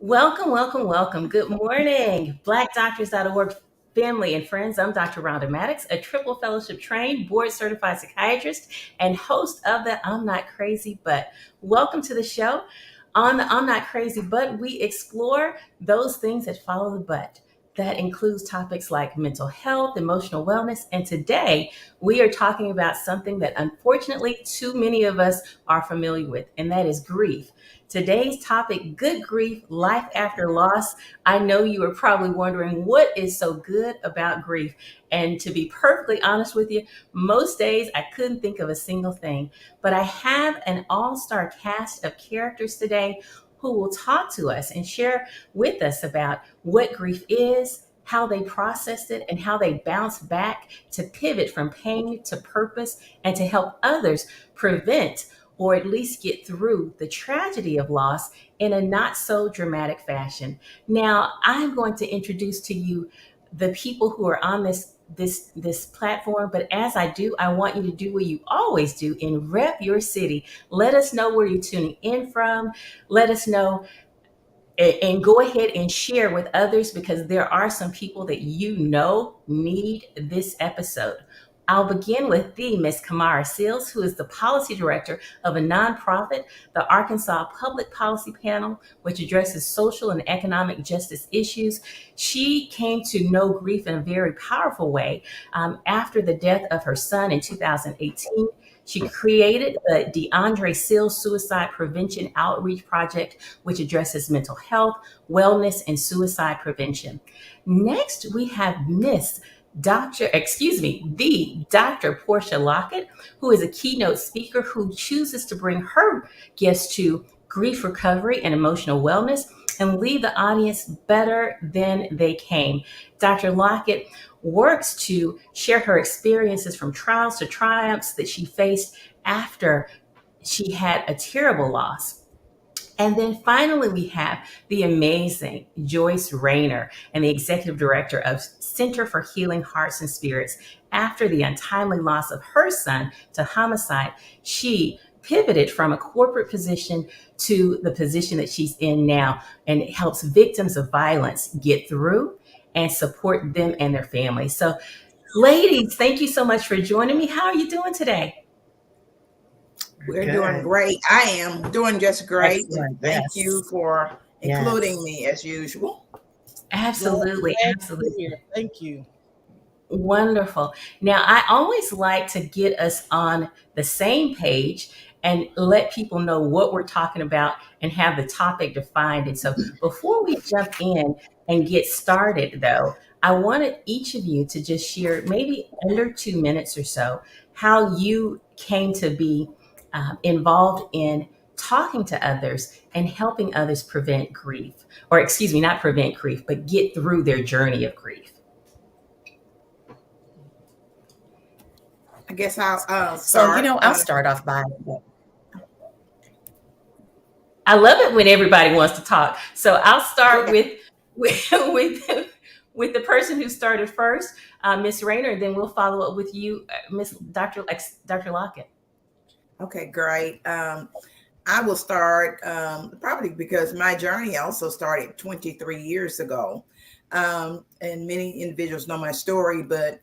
Welcome, welcome, welcome. Good morning, BlackDoctors.org family and friends. I'm Dr. Rhonda Mattox, a triple fellowship trained, board certified psychiatrist and host of the I'm Not Crazy But. Welcome to the show. On the I'm Not Crazy But, we explore those things that follow the but. That includes topics like mental health, emotional wellness, and today we are talking about something that unfortunately too many of us are familiar with, and that is grief. Today's topic, good grief, life after loss. I know you are probably wondering what is so good about grief. And to be perfectly honest with you, most days I couldn't think of a single thing. But I have an all star cast of characters today who will talk to us and share with us about what grief is, how they processed it, and how they bounce back to pivot from pain to purpose and to help others prevent or at least get through the tragedy of loss in a not so dramatic fashion. Now, I'm going to introduce to you the people who are on this platform, but as I do, I want you to do what you always do and rep your city. Let us know where you're tuning in from. Let us know and go ahead and share with others because there are some people that you know need this episode. I'll begin with the Miss Kamara Seals, who is the policy director of a nonprofit, the Arkansas Public Policy Panel, which addresses social and economic justice issues. She came to know grief in a very powerful way after the death of her son in 2018. She created the DeAndre Seals Suicide Prevention Outreach Project, which addresses mental health, wellness, and suicide prevention. Next, we have the Dr. Portia Lockett, who is a keynote speaker who chooses to bring her guests to grief recovery and emotional wellness and leave the audience better than they came. Dr. Lockett works to share her experiences from trials to triumphs that she faced after she had a terrible loss. And then finally, we have the amazing Joyce Rayner and the executive director of Center for Healing Hearts and Spirits. After the untimely loss of her son to homicide, she pivoted from a corporate position to the position that she's in now and helps victims of violence get through and support them and their families. So, ladies, thank you so much for joining me. How are you doing today? We're doing great. I am doing just great. Excellent. Thank Yes. you for including Yes. me as usual. Absolutely. Glad to be Absolutely. here. Thank you. Wonderful. Now, I always like to get us on the same page and let people know what we're talking about and have the topic defined. And so before we jump in and get started, though, I wanted each of you to just share maybe under 2 minutes or so how you came to be involved in talking to others and helping others prevent grief, or excuse me, not prevent grief, but get through their journey of grief. I guess I'll So, start. I'll start off by. I love it when everybody wants to talk. So I'll start Okay. with the person who started first, Miss Rayner, and then we'll follow up with you, Miss Dr. Lockett. Okay, great. I will start probably because my journey also started 23 years ago. And many individuals know my story, but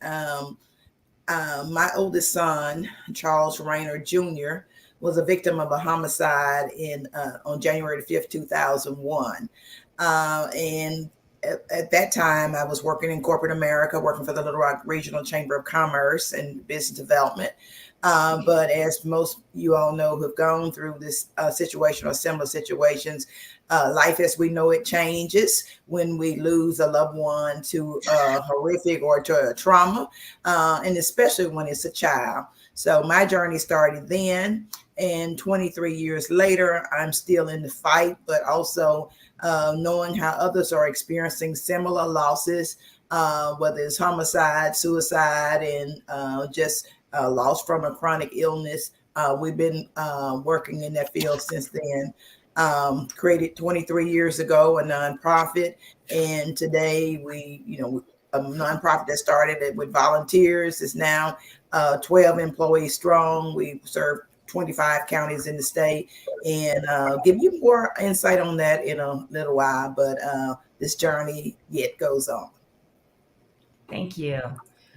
my oldest son, Charles Rayner Jr., was a victim of a homicide on January the 5th, 2001. And at that time, I was working in corporate America, working for the Little Rock Regional Chamber of Commerce and Business Development. But as most you all know who have gone through this situation or similar situations, life as we know it changes when we lose a loved one to a horrific or to a trauma, and especially when it's a child. So my journey started then, and 23 years later, I'm still in the fight, but also knowing how others are experiencing similar losses, whether it's homicide, suicide, and just loss from a chronic illness. We've been working in that field since then. Created 23 years ago a nonprofit, and today a nonprofit that started it with volunteers is now 12 employees strong. We serve 25 counties in the state, and give you more insight on that in a little while. But this journey yet goes on. Thank you.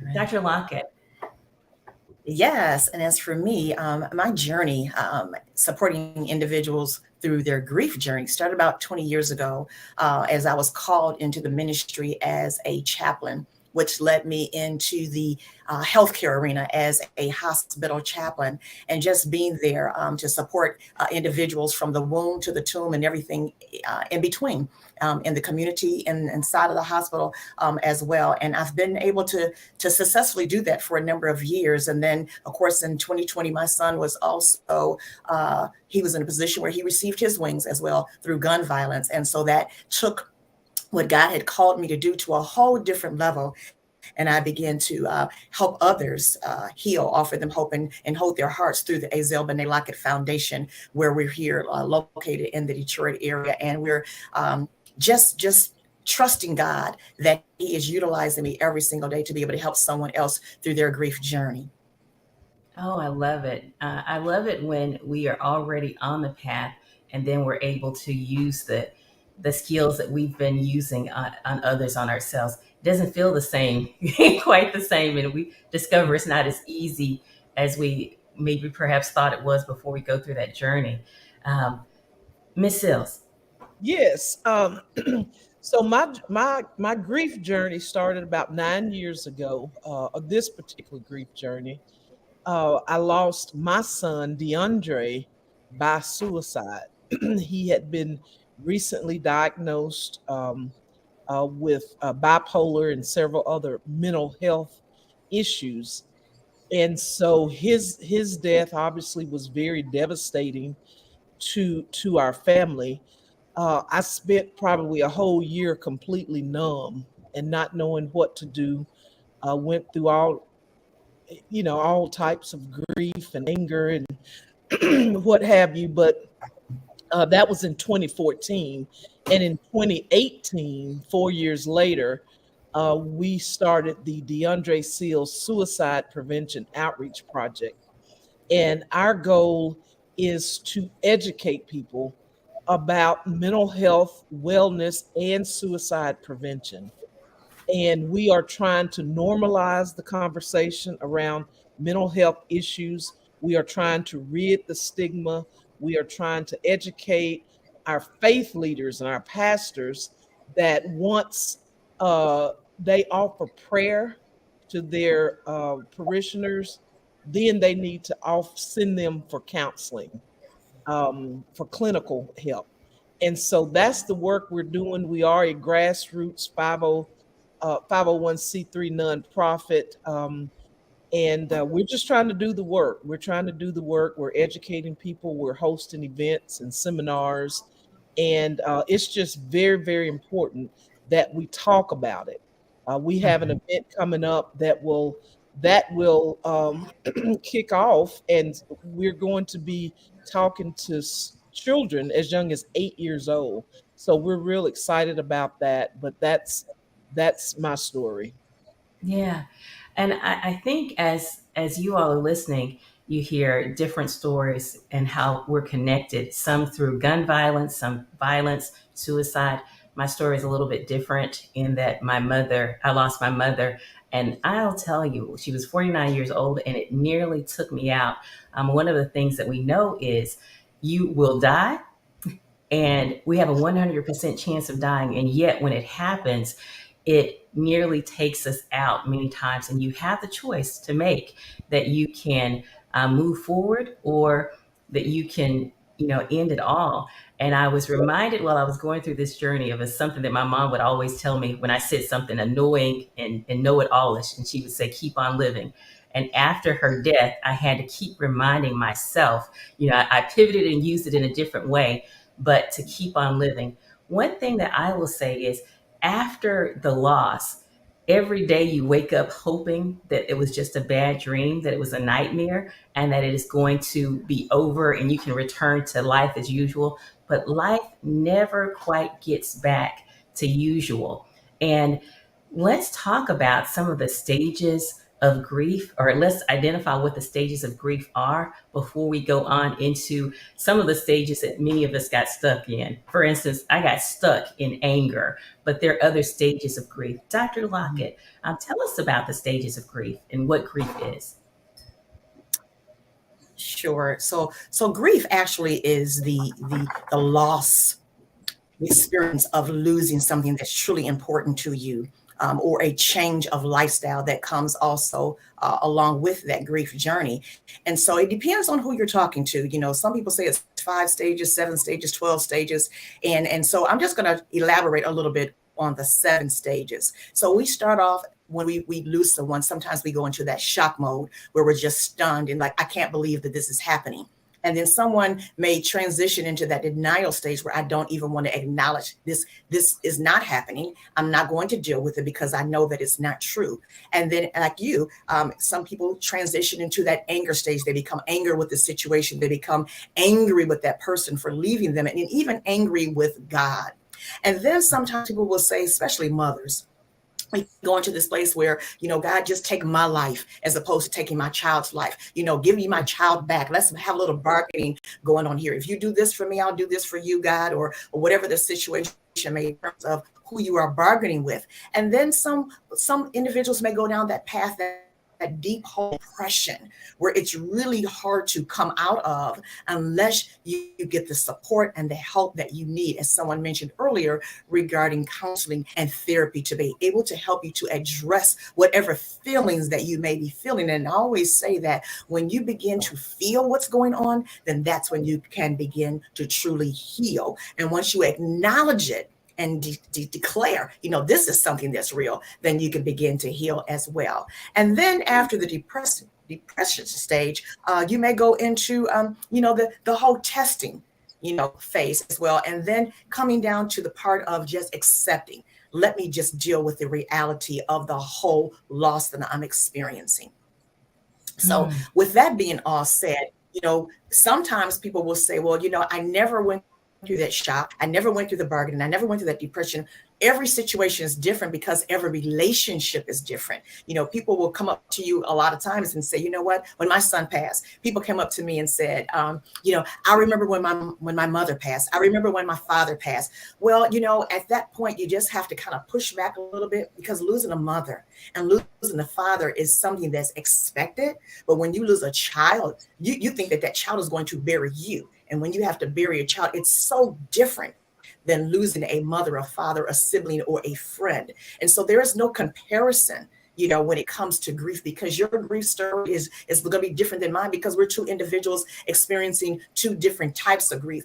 Right. Dr. Lockett. Yes, and as for me, my journey supporting individuals through their grief journey started about 20 years ago, as I was called into the ministry as a chaplain, which led me into the healthcare arena as a hospital chaplain, and just being there to support individuals from the womb to the tomb and everything in between, in the community and inside of the hospital as well. And I've been able to successfully do that for a number of years. And then, of course, in 2020, my son was also, he was in a position where he received his wings as well through gun violence. And so that took what God had called me to do to a whole different level. And I began to help others heal, offer them hope, and hold their hearts through the Azel B'nai Lockett Foundation, where we're here located in the Detroit area. And we're just trusting God that He is utilizing me every single day to be able to help someone else through their grief journey. Oh, I love it. I love it when we are already on the path and then we're able to use the skills that we've been using on others, on ourselves. It doesn't feel the same, quite the same. And we discover it's not as easy as we maybe perhaps thought it was before we go through that journey. Um, Miss Sills. Yes. So my grief journey started about 9 years ago. This particular grief journey, I lost my son DeAndre by suicide. He had been recently diagnosed with bipolar and several other mental health issues, and so his death obviously was very devastating to our family. I spent probably a whole year completely numb and not knowing what to do. Went through all types of grief and anger and what have you. But that was in 2014, and in 2018, 4 years later, we started the DeAndre Seals Suicide Prevention Outreach Project, and our goal is to educate people about mental health, wellness, and suicide prevention. And we are trying to normalize the conversation around mental health issues. We are trying to rid the stigma. We are trying to educate our faith leaders and our pastors that once uh, they offer prayer to their parishioners, then they need to send them for counseling, for clinical help. And so that's the work we're doing. We are a grassroots 501c3 nonprofit. And we're just trying to do the work. We're trying to do the work. We're educating people. We're hosting events and seminars. And it's just very, very important that we talk about it. We have an event coming up that will kick off, and we're going to be talking to children as young as 8 years old. So we're real excited about that. But that's my story. Yeah. And I think as you all are listening, you hear different stories and how we're connected, some through gun violence, some violence, suicide. My story is a little bit different in that I lost my mother. And I'll tell you, she was 49 years old and it nearly took me out. One of the things that we know is you will die and we have a 100% chance of dying. And yet when it happens, it nearly takes us out many times. And you have the choice to make that you can move forward or that you can, end it all. And I was reminded while I was going through this journey of something that my mom would always tell me when I said something annoying and know it allish. And she would say, keep on living. And after her death, I had to keep reminding myself, I pivoted and used it in a different way, but to keep on living. One thing that I will say is after the loss, every day you wake up hoping that it was just a bad dream, that it was a nightmare, and that it is going to be over and you can return to life as usual. But life never quite gets back to usual. And let's talk about some of the stages of grief, or let's identify what the stages of grief are before we go on into some of the stages that many of us got stuck in. For instance, I got stuck in anger, but there are other stages of grief. Dr. Lockett, tell us about the stages of grief and what grief is. Sure. So grief actually is the loss, the experience of losing something that's truly important to you, or a change of lifestyle that comes also along with that grief journey. And so it depends on who you're talking to. You know, some people say it's 5 stages, 7 stages, 12 stages. And so I'm just going to elaborate a little bit on the 7 stages. So we start off when we lose someone. Sometimes we go into that shock mode where we're just stunned and like, I can't believe that this is happening. And then someone may transition into that denial stage where I don't even want to acknowledge this is not happening. I'm not going to deal with it because I know that it's not true. And then like you, some people transition into that anger stage. They become angry with the situation. They become angry with that person for leaving them, and even angry with God. And then sometimes people will say, especially mothers, we go into this place where, you know, God, just take my life as opposed to taking my child's life. You know, give me my child back. Let's have a little bargaining going on here. If you do this for me, I'll do this for you, God, or whatever the situation may be in terms of who you are bargaining with. And then some individuals may go down that path, that deep hole depression, where it's really hard to come out of unless you get the support and the help that you need, as someone mentioned earlier, regarding counseling and therapy, to be able to help you to address whatever feelings that you may be feeling. And I always say that when you begin to feel what's going on, then that's when you can begin to truly heal. And once you acknowledge it and declare, you know, this is something that's real, then you can begin to heal as well. And then after the depression stage, you may go into, you know, the whole testing, you know, phase as well. And then coming down to the part of just accepting, let me just deal with the reality of the whole loss that I'm experiencing. So with that being all said, you know, sometimes people will say, well, you know, I never went through that shock. I never went through the bargaining. I never went through that depression. Every situation is different because every relationship is different. You know, people will come up to you a lot of times and say, you know what, when my son passed, people came up to me and said, you know, I remember when my mother passed. I remember when my father passed. Well, you know, at that point, you just have to kind of push back a little bit, because losing a mother and losing a father is something that's expected. But when you lose a child, you think that child is going to bury you. And when you have to bury a child, it's so different than losing a mother, a father, a sibling, or a friend. And so there is no comparison, you know, when it comes to grief, because your grief story is going to be different than mine, because we're two individuals experiencing two different types of grief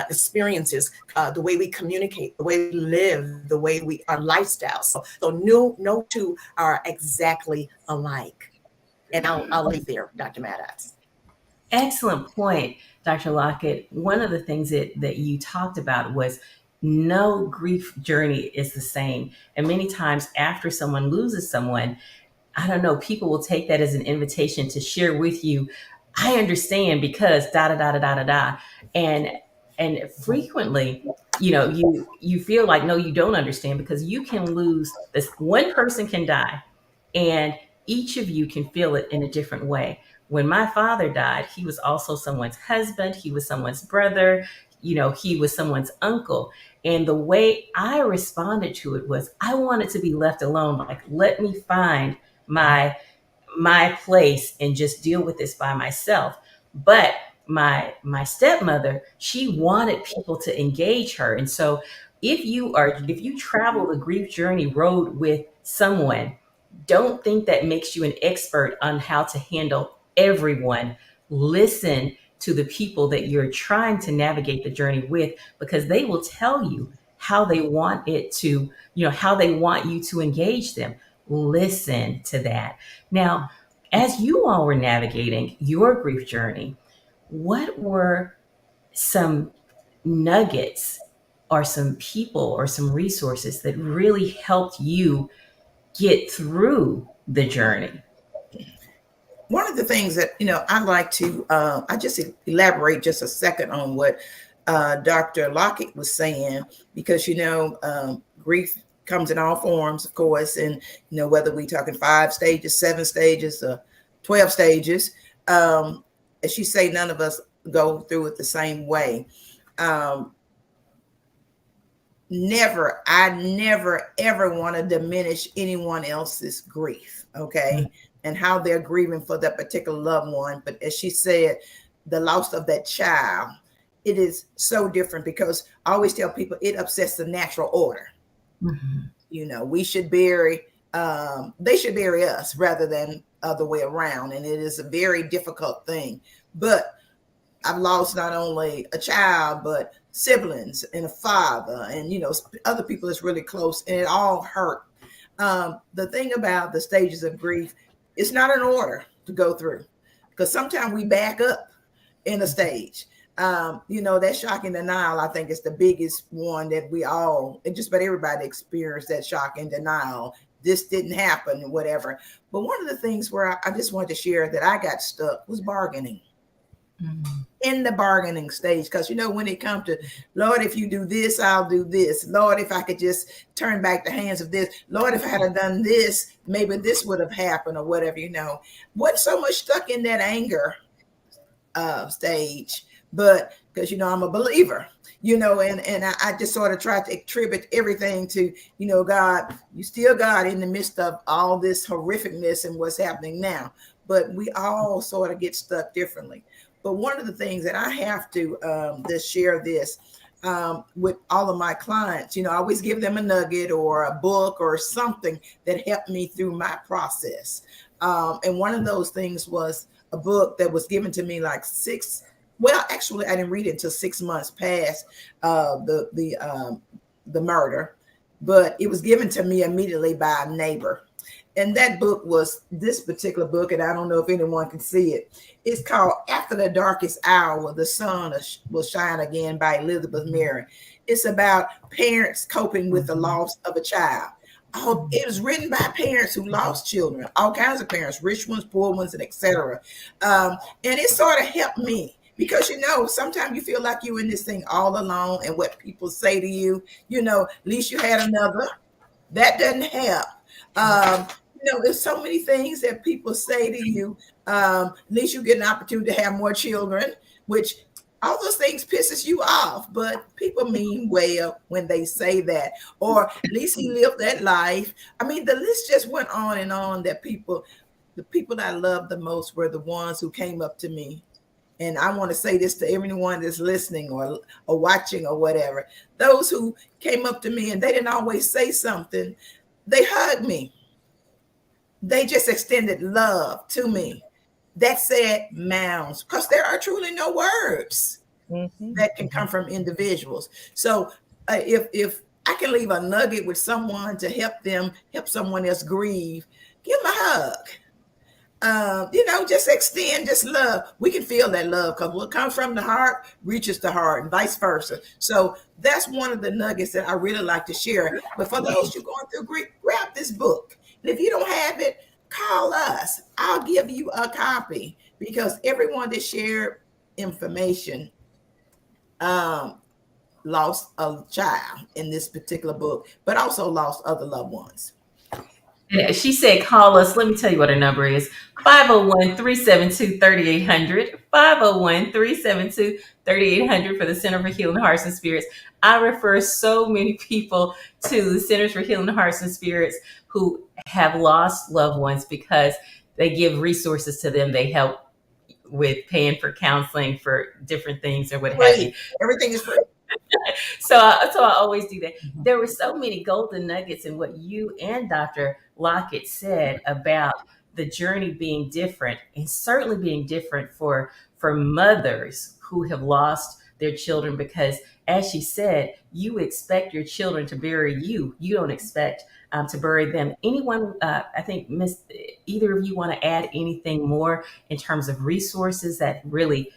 experiences, the way we communicate, the way we live, the way our lifestyles. So no two are exactly alike. And I'll leave there, Dr. Mattox. Excellent point, Dr. Lockett. One of the things that you talked about was no grief journey is the same. And many times after someone loses someone, I don't know, people will take that as an invitation to share with you, I understand because da da da da da da da. And frequently, you know, you feel like, no, you don't understand, because you can lose this. One person can die, and each of you can feel it in a different way. When my father died, he was also someone's husband, he was someone's brother, you know, he was someone's uncle. And the way I responded to it was, I wanted to be left alone. Like, let me find my place and just deal with this by myself. But my stepmother, she wanted people to engage her. And so if you travel the grief journey road with someone, don't think that makes you an expert on how to handle everyone. Listen to the people that you're trying to navigate the journey with, because they will tell you how they want it to, you know, how they want you to engage them. Listen to that. Now, as you all were navigating your grief journey, what were some nuggets or some people or some resources that really helped you get through the journey? One of the things that, you know, I like to, I just elaborate just a second on what Dr. Lockett was saying, because, you know, grief comes in all forms, of course. And, whether we talking 5 stages, 7 stages, 12 stages, as she say, none of us go through it the same way. I never ever want to diminish anyone else's grief, okay, and how they're grieving for that particular loved one. But as she said, the loss of that child, it is so different, because I always tell people it upsets the natural order. We should bury, they should bury us rather than other way around, and it is a very difficult thing. But I've lost not only a child, but siblings and a father, and other people that's really close, and it all hurt. The thing about the stages of grief, it's not an order to go through, because sometimes we back up in a stage. That shock and denial, I think, is the biggest one that we all, and just about everybody experience that shock and denial. This didn't happen, whatever. But one of the things where I just wanted to share that I got stuck was bargaining. In the bargaining stage, because when it comes to, Lord, if you do this, I'll do this. Lord, if I could just turn back the hands of this. Lord, if I had done this, maybe this would have happened, or whatever. Wasn't so much stuck in that anger stage, but because I'm a believer, and I just sort of try to attribute everything to God. You still God in the midst of all this horrificness and what's happening now. But we all sort of get stuck differently. But one of the things that I have to just share this with all of my clients, I always give them a nugget or a book or something that helped me through my process. And one of those things was a book that was given to me like actually, I didn't read it until 6 months past the murder, but it was given to me immediately by a neighbor. And that book was this particular book, and I don't know if anyone can see it. It's called After the Darkest Hour, The Sun Will Shine Again by Elizabeth Merritt. It's about parents coping with the loss of a child. It was written by parents who lost children, all kinds of parents, rich ones, poor ones, and etc. And it sort of helped me, because sometimes you feel like you're in this thing all alone, and what people say to you, at least you had another. That doesn't help. There's so many things that people say to you. At least you get an opportunity to have more children, which all those things pisses you off, but people mean well when they say that. Or at least he lived that life. I mean, the list just went on and on, that the people that I loved the most were the ones who came up to me. And I want to say this to everyone that's listening or watching or whatever. Those who came up to me and they didn't always say something, they hugged me. They just extended love to me. That said mounds, because there are truly no words that can come from individuals. So if I can leave a nugget with someone to help someone else grieve, give them a hug. Just extend just love. We can feel that love, because what comes from the heart reaches the heart, and vice versa. So that's one of the nuggets that I really like to share. But for those who are going through grief, grab this book. And if you don't have it, call us. I'll give you a copy, because everyone that shared information lost a child in this particular book, but also lost other loved ones. She said, call us. Let me tell you what her number is. 501-372-3800. 501-372-3800 for the Center for Healing Hearts and Spirits. I refer so many people to the Centers for Healing Hearts and Spirits who have lost loved ones, because they give resources to them. They help with paying for counseling for different things or what have you. Everything is free. So I always do that. There were so many golden nuggets in what you and Dr. Lockett said about the journey being different, and certainly being different for mothers who have lost their children, because as she said, you expect your children to bury you. You don't expect to bury them. Anyone, I think, either of you want to add anything more in terms of resources that really,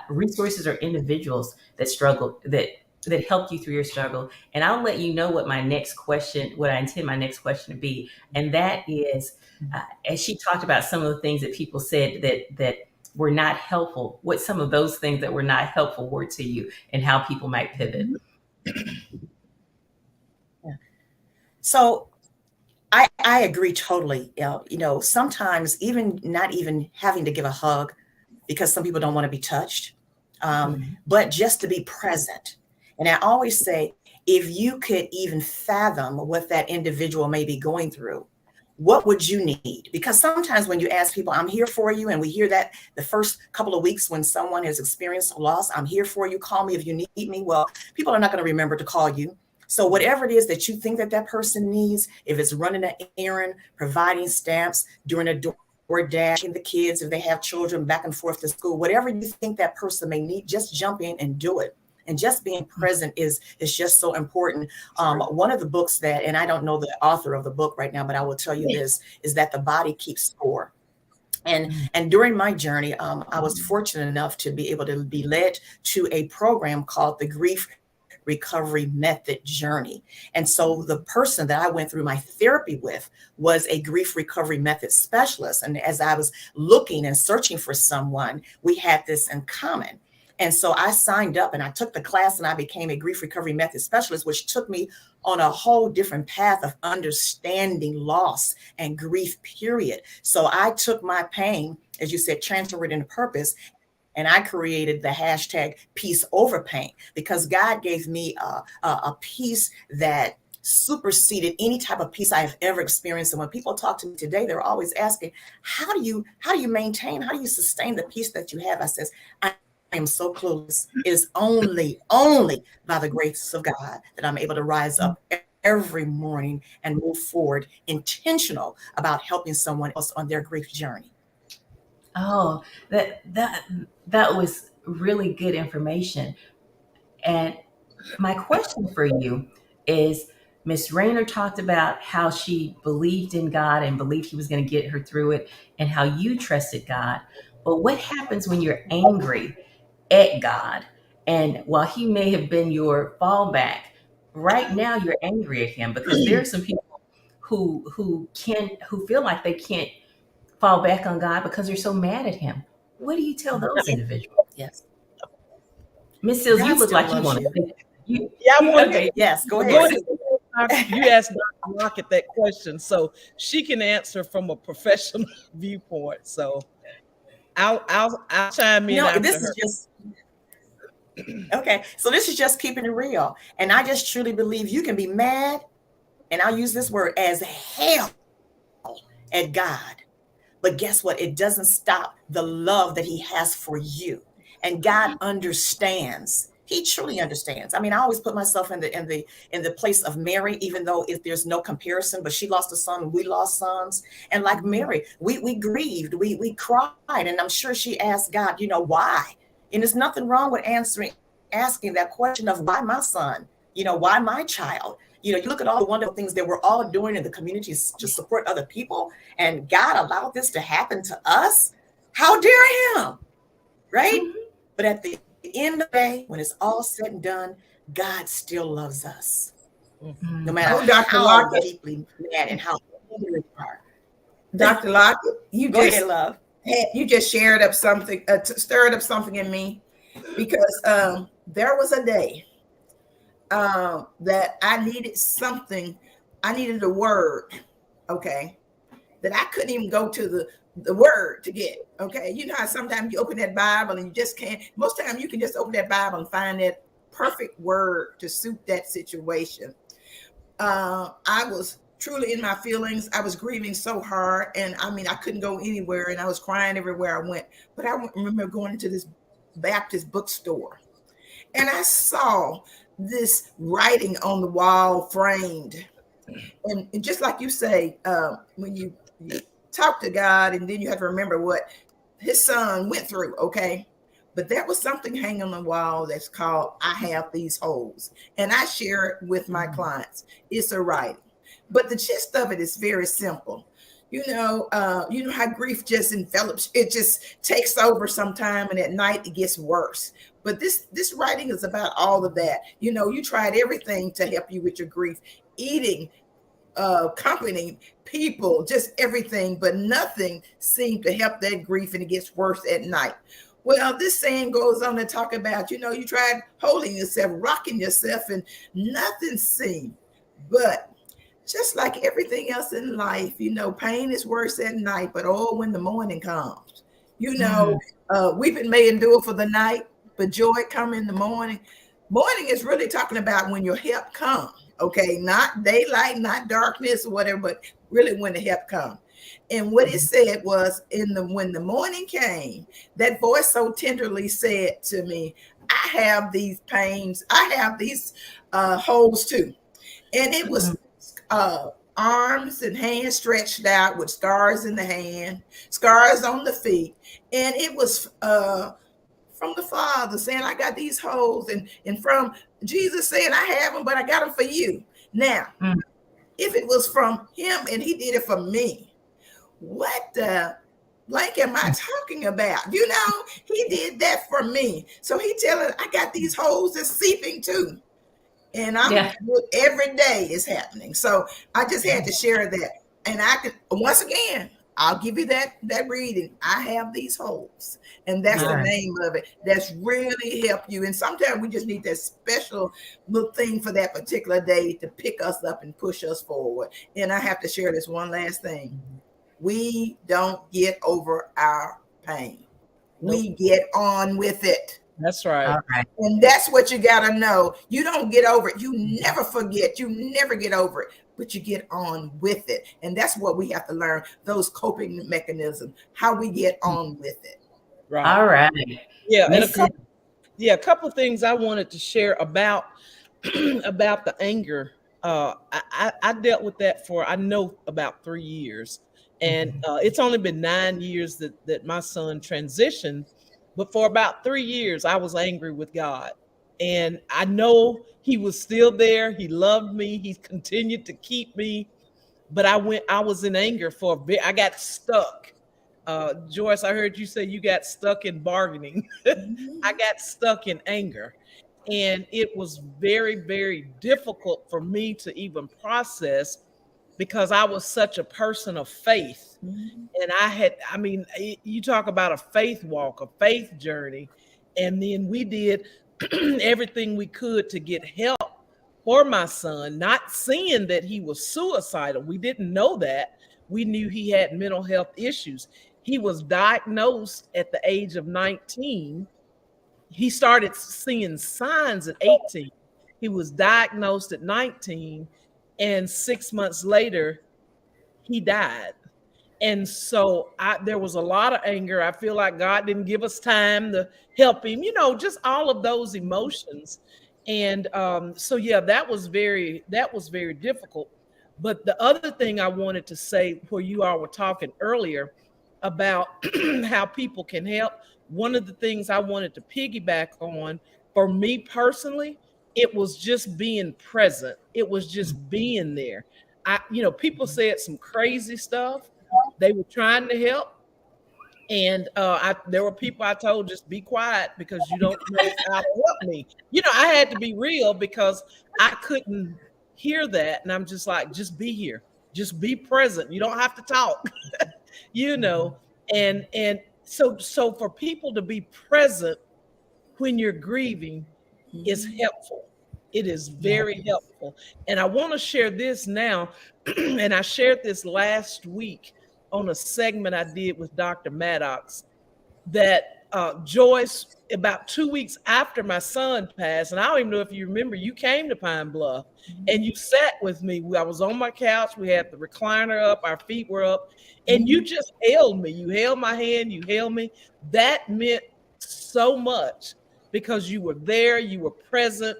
resources or individuals that struggle, that helped you through your struggle? And I'll let you know what I intend my next question to be. And that is, as she talked about some of the things that people said that were not helpful, what some of those things that were not helpful were to you, and how people might pivot. So I agree totally. Sometimes even not even having to give a hug because some people don't want to be touched, but just to be present. And I always say, if you could even fathom what that individual may be going through, what would you need? Because sometimes when you ask people, I'm here for you, and we hear that the first couple of weeks when someone has experienced a loss, I'm here for you, call me if you need me. Well, people are not going to remember to call you. So whatever it is that you think that that person needs, if it's running an errand, providing stamps, doing a door dashing the kids, if they have children back and forth to school, whatever you think that person may need, just jump in and do it. And just being present is just so important. One of the books that, and I don't know the author of the book right now, but I will tell you this, is that the body keeps score. And during my journey, I was fortunate enough to be able to be led to a program called the Grief Recovery Method Journey. And so the person that I went through my therapy with was a grief recovery method specialist. And as I was looking and searching for someone, we had this in common. And so I signed up and I took the class and I became a grief recovery method specialist, which took me on a whole different path of understanding loss and grief, period. So I took my pain, as you said, transferred it into purpose. And I created the hashtag peace over pain because God gave me a peace that superseded any type of peace I have ever experienced. And when people talk to me today, they're always asking, how do you maintain, how do you sustain the peace that you have? I says, I am so clueless. It is only by the grace of God that I'm able to rise up every morning and move forward, intentional about helping someone else on their grief journey. Oh, that was really good information. And my question for you is, Miss Rayner talked about how she believed in God and believed He was going to get her through it, and how you trusted God. But what happens when you're angry at God? And while He may have been your fallback, right now you're angry at Him because there are some people who feel like they can't fall back on God because they're so mad at Him. What do you tell those individuals? Yes. Miss Sills, you God look still like you loves want you. to. Yeah, I want Okay. Yes, go Go ahead. ahead. You asked Dr. Lockett that question, so she can answer from a professional viewpoint. So I'll chime in No, after this her. is just okay. So this is just keeping it real. And I just truly believe you can be mad, and I'll use this word, as hell at God. But guess what? It doesn't stop the love that He has for you. And God understands. He truly understands. I mean, I always put myself in the place of Mary, even though if there's no comparison, but she lost a son, we lost sons. And like Mary, we grieved, we cried, and I'm sure she asked God, why? And there's nothing wrong with asking that question of why my son, why my child? You look at all the wonderful things that we're all doing in the communities to support other people, and God allowed this to happen to us. How dare Him, right? Mhm. But at the end of the day, when it's all said and done, God still loves us, no matter Oh, Dr. how Lockett, deeply mad and how angry we are. Dr. Lockett, Go ahead, love. you just shared up something, stirred up something in me, because there was a day that I needed something. I needed a word, okay, that I couldn't even go to the word to get. Okay, you know how sometimes you open that Bible and you just can't. Most time you can just open that Bible and find that perfect word to suit that situation. I was truly in my feelings. I was grieving so hard, and I mean, I couldn't go anywhere, and I was crying everywhere I went. But I remember going into this Baptist bookstore, and I saw this writing on the wall, framed, and just like you say, when you talk to God, and then you have to remember what His Son went through. Okay. But there was something hanging on the wall that's called "I Have These Holes," and I share it with my clients. It's a writing, but the gist of it is very simple. You know how grief just envelops; it just takes over sometime, and at night it gets worse. But this writing is about all of that. You tried everything to help you with your grief, eating, company, people, just everything, but nothing seemed to help that grief, and it gets worse at night. Well, this saying goes on to talk about, you tried holding yourself, rocking yourself, and nothing seemed. But just like everything else in life, pain is worse at night, but oh, when the morning comes, weeping may endure for the night, but joy come in the morning. Morning is really talking about when your help comes, okay? Not daylight, not darkness or whatever, but really when the help comes. And what it said was when the morning came, that voice so tenderly said to me, I have these pains, I have these holes too. And it was arms and hands stretched out with scars in the hand, scars on the feet. And it was from the Father saying, I got these holes, and from Jesus saying, I have them, but I got them for you. Now, if it was from him and he did it for me, what the blank am I talking about? He did that for me. So he telling, I got these holes that's seeping too. And every day is happening. So I just had to share that. And I could, once again, I'll give you that reading. I have these holes. And that's the name of it. That's really helped you. And sometimes we just need that special little thing for that particular day to pick us up and push us forward. And I have to share this one last thing. We don't get over our pain. We get on with it. That's right. And that's what you got to know. You don't get over it. You never forget. You never get over it, but you get on with it. And that's what we have to learn, those coping mechanisms, how we get on with it. Right. All right. Yeah. And a couple of things I wanted to share about the anger. I dealt with that for, I know, about 3 years. And it's only been 9 years that my son transitioned. But for about 3 years, I was angry with God. And I know he was still there. He loved me. He continued to keep me. But I was in anger for a bit. I got stuck. Joyce, I heard you say you got stuck in bargaining. I got stuck in anger. And it was very, very difficult for me to even process, because I was such a person of faith. And you talk about a faith walk, a faith journey. And then we did everything we could to get help for my son, not seeing that he was suicidal. We didn't know that. We knew he had mental health issues. He was diagnosed at the age of 19. He started seeing signs at 18. He was diagnosed at 19. And 6 months later, he died. And so there was a lot of anger. I feel like God didn't give us time to help him, just all of those emotions. And that was very difficult. But the other thing I wanted to say, where you all were talking earlier about how people can help, one of the things I wanted to piggyback on, for me personally, it was just being present. It was just being there. People said some crazy stuff. They were trying to help. And there were people I told, just be quiet, because you don't know how to help me. I had to be real, because I couldn't hear that. And I'm just like, just be here. Just be present. You don't have to talk, And so for people to be present when you're grieving is helpful. It is very helpful. And I want to share this now. And I shared this last week on a segment I did with Dr. Mattox, that Joyce, about 2 weeks after my son passed, and I don't even know if you remember, you came to Pine Bluff and you sat with me. I was on my couch. We had the recliner up. Our feet were up. And you just held me. You held my hand. You held me. That meant so much, because you were there. You were present.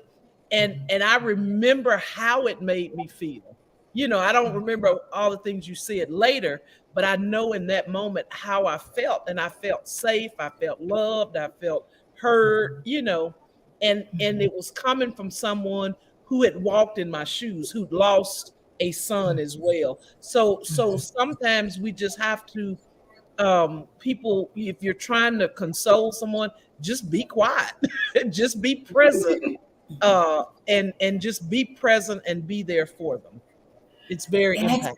And I remember how it made me feel. I don't remember all the things you said later, but I know in that moment how I felt. And I felt safe. I felt loved. I felt heard, and it was coming from someone who had walked in my shoes, who'd lost a son as well. So sometimes we just have to, people, if you're trying to console someone, just be quiet, just be present, and just be present and be there for them. It's very impactful.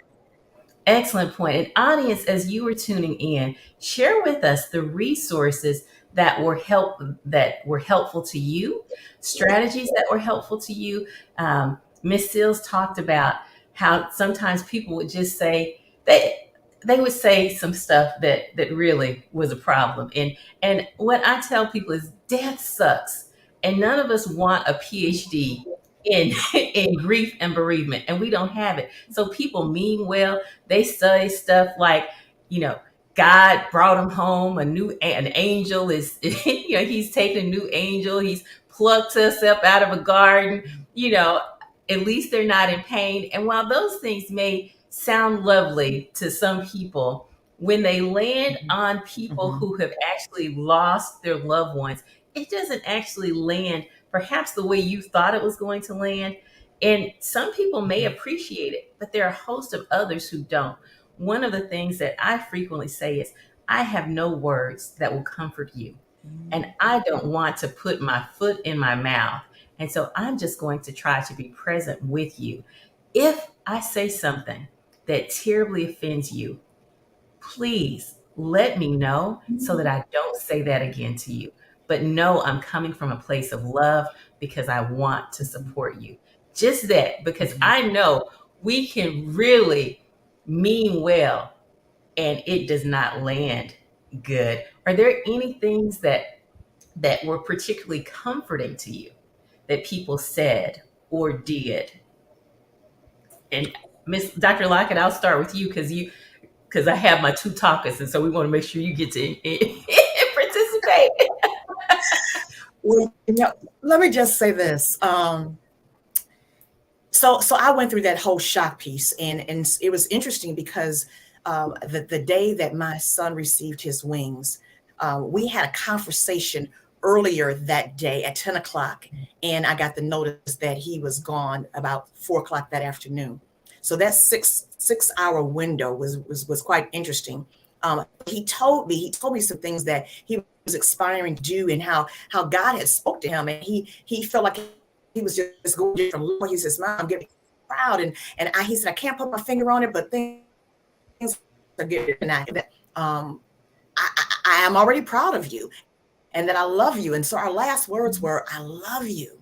Excellent point. And audience, as you were tuning in, share with us the resources that were helpful to you, strategies that were helpful to you. Miss Seals talked about how sometimes people would just say they would say some stuff that really was a problem. And what I tell people is death sucks. And none of us want a PhD in in grief and bereavement, and we don't have it. So people mean well. They say stuff like, you know, God brought him home. An angel is, you know, he's taken a new angel. He's plucked us up out of a garden. You know, at least they're not in pain. And while those things may sound lovely to some people, when they land on people who have actually lost their loved ones, it doesn't actually land perhaps the way you thought it was going to land. And some people may appreciate it, but there are a host of others who don't. One of the things that I frequently say is, I have no words that will comfort you. And I don't want to put my foot in my mouth. And so I'm just going to try to be present with you. If I say something that terribly offends you, please let me know so that I don't say that again to you. But know I'm coming from a place of love because I want to support you. Just that, because I know we can really mean well and it does not land good. Are there any things that were particularly comforting to you that people said or did? And Miss Dr. Lockett, I'll start with you because I have my two talkers, and so we want to make sure you get to participate. Well, let me just say this. So I went through that whole shock piece, and it was interesting because the day that my son received his wings, we had a conversation earlier that day at 10 o'clock, and I got the notice that he was gone about 4 o'clock that afternoon. So that six-hour window was quite interesting. He told me some things that he was aspiring to do, and how God had spoke to him, and he felt like he was just going different. He says, "Mom, I'm getting proud," and he said, "I can't put my finger on it, but things are good." And I am already proud of you, and that I love you. And so our last words were, "I love you."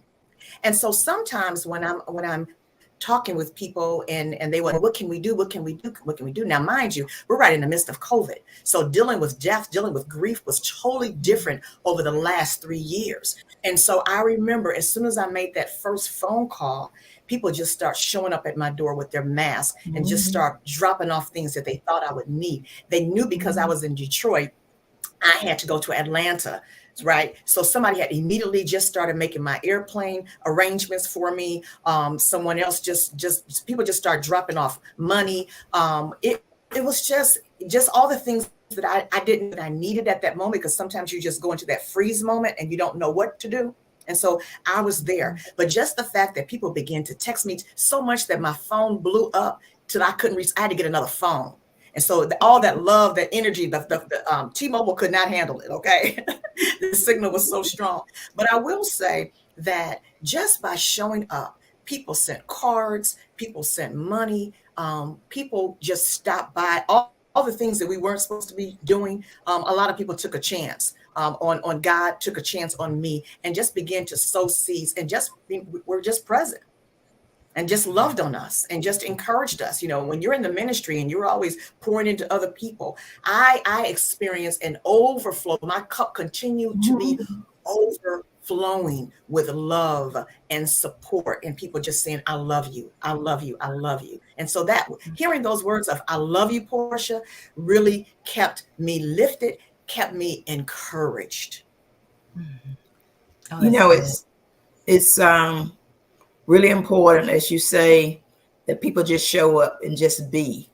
And so sometimes when I'm talking with people and they went, "What can we do? What can we do? What can we do?" Now, mind you, we're right in the midst of COVID. So dealing with death, dealing with grief was totally different over the last 3 years. And so I remember as soon as I made that first phone call, people just start showing up at my door with their masks and just start dropping off things that they thought I would need. They knew because I was in Detroit, I had to go to Atlanta, right? So somebody had immediately just started making my airplane arrangements for me. Someone else people just start dropping off money. It was just all the things that I needed at that moment, because sometimes you just go into that freeze moment and you don't know what to do. And so I was there. But just the fact that people began to text me so much that my phone blew up till I couldn't reach, I had to get another phone. And so all that love, that energy, the T-Mobile could not handle it, okay? The signal was so strong. But I will say that just by showing up, people sent cards, people sent money, people just stopped by, all the things that we weren't supposed to be doing. A lot of people took a chance on God, took a chance on me, and just began to sow seeds, and we're just present. And just loved on us and just encouraged us. You know, when you're in the ministry and you're always pouring into other people, I experienced an overflow. My cup continued to be overflowing with love and support, and people just saying, "I love you, I love you, I love you." And so that hearing those words of "I love you, Portia," really kept me lifted, kept me encouraged. Oh, You know, good. it's really important, as you say, that people just show up and just be.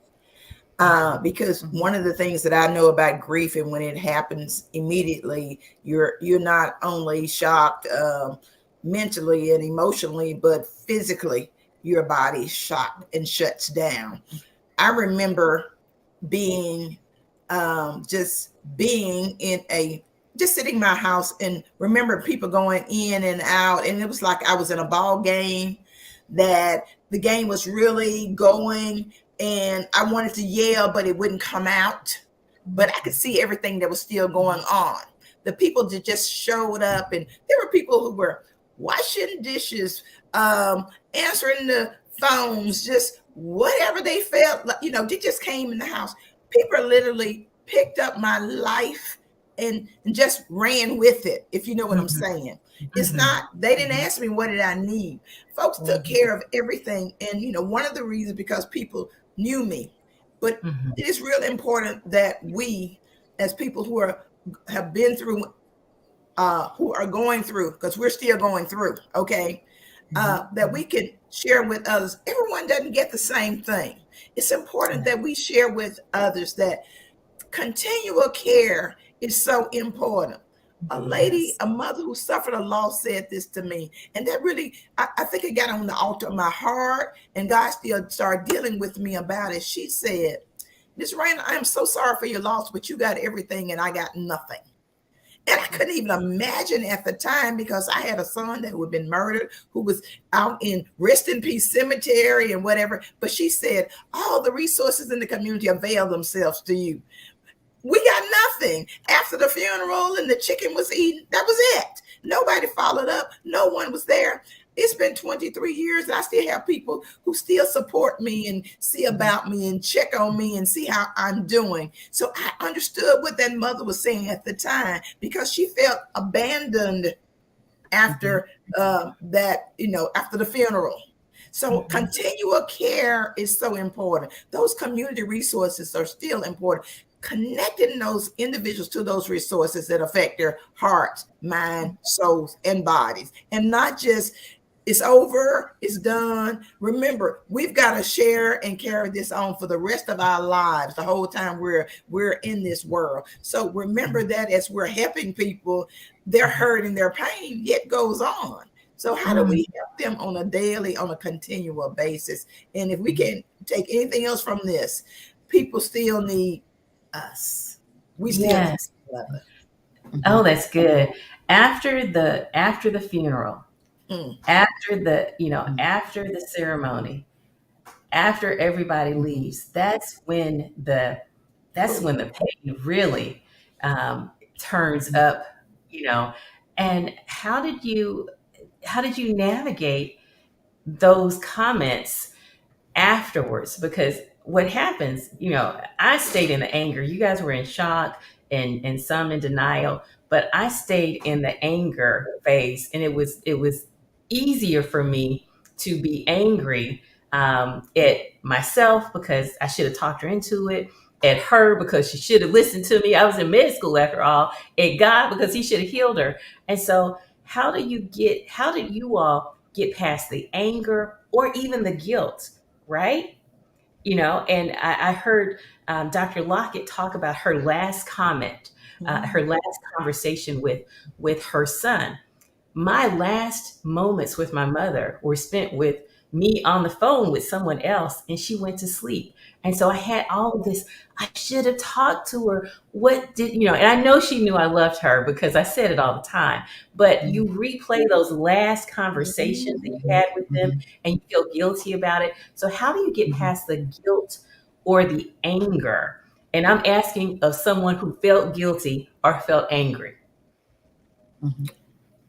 Because one of the things that I know about grief, and when it happens immediately, you're not only shocked mentally and emotionally, but physically, your body's shocked and shuts down. I remember being just sitting in my house and remember people going in and out, and it was like I was in a ball game, that the game was really going, and I wanted to yell, but it wouldn't come out. But I could see everything that was still going on. The people that just showed up, and there were people who were washing dishes, answering the phones, just whatever they felt, they just came in the house. People literally picked up my life and just ran with it, if you know what I'm saying. It's not, they didn't ask me what did I need. Folks took care of everything. And one of the reasons, because people knew me. But it is real important that we, as people who have been through, who are going through, because we're still going through, okay, that we can share with others. Everyone doesn't get the same thing. It's important that we share with others that continual care is so important. A mother who suffered a loss said this to me, and that really, I think it got on the altar of my heart, and God still started dealing with me about it. She said, Miss Rhonda, I am so sorry for your loss, but you got everything and I got nothing. And I couldn't even imagine at the time, because I had a son that had been murdered, who was out in Rest in Peace Cemetery and whatever. But she said, all the resources in the community avail themselves to you. We got nothing. After the funeral and the chicken was eaten, that was it. Nobody followed up. No one was there. It's been 23 years and I still have people who still support me and see about me and check on me and see how I'm doing. So I understood what that mother was saying at the time, because she felt abandoned after that, after the funeral. So continual care is so important. Those community resources are still important. Connecting those individuals to those resources that affect their hearts, mind, souls, and bodies, and not just it's over, it's done. Remember, we've got to share and carry this on for the rest of our lives, the whole time we're in this world. So remember that as we're helping people, their hurt and their pain yet goes on. So how do we help them on a daily, on a continual basis? And if we can take anything else from this, people still need us. We still need each other. Oh, that's good. After the funeral, after the ceremony, after everybody leaves, that's when the pain really turns up, And how did you navigate those comments afterwards? Because what happens, I stayed in the anger. You guys were in shock and some in denial, but I stayed in the anger phase, and it was easier for me to be angry at myself because I should have talked her into it, at her because she should have listened to me. I was in med school after all, at God because He should have healed her. And so, how did you all get past the anger or even the guilt, right? And I heard Dr. Lockett talk about her last comment, her last conversation with her son. My last moments with my mother were spent with me on the phone with someone else, and she went to sleep. And so I had all of this. I should have talked to her. And I know she knew I loved her because I said it all the time. But you replay those last conversations that you had with them and you feel guilty about it. So, how do you get past the guilt or the anger? And I'm asking of someone who felt guilty or felt angry.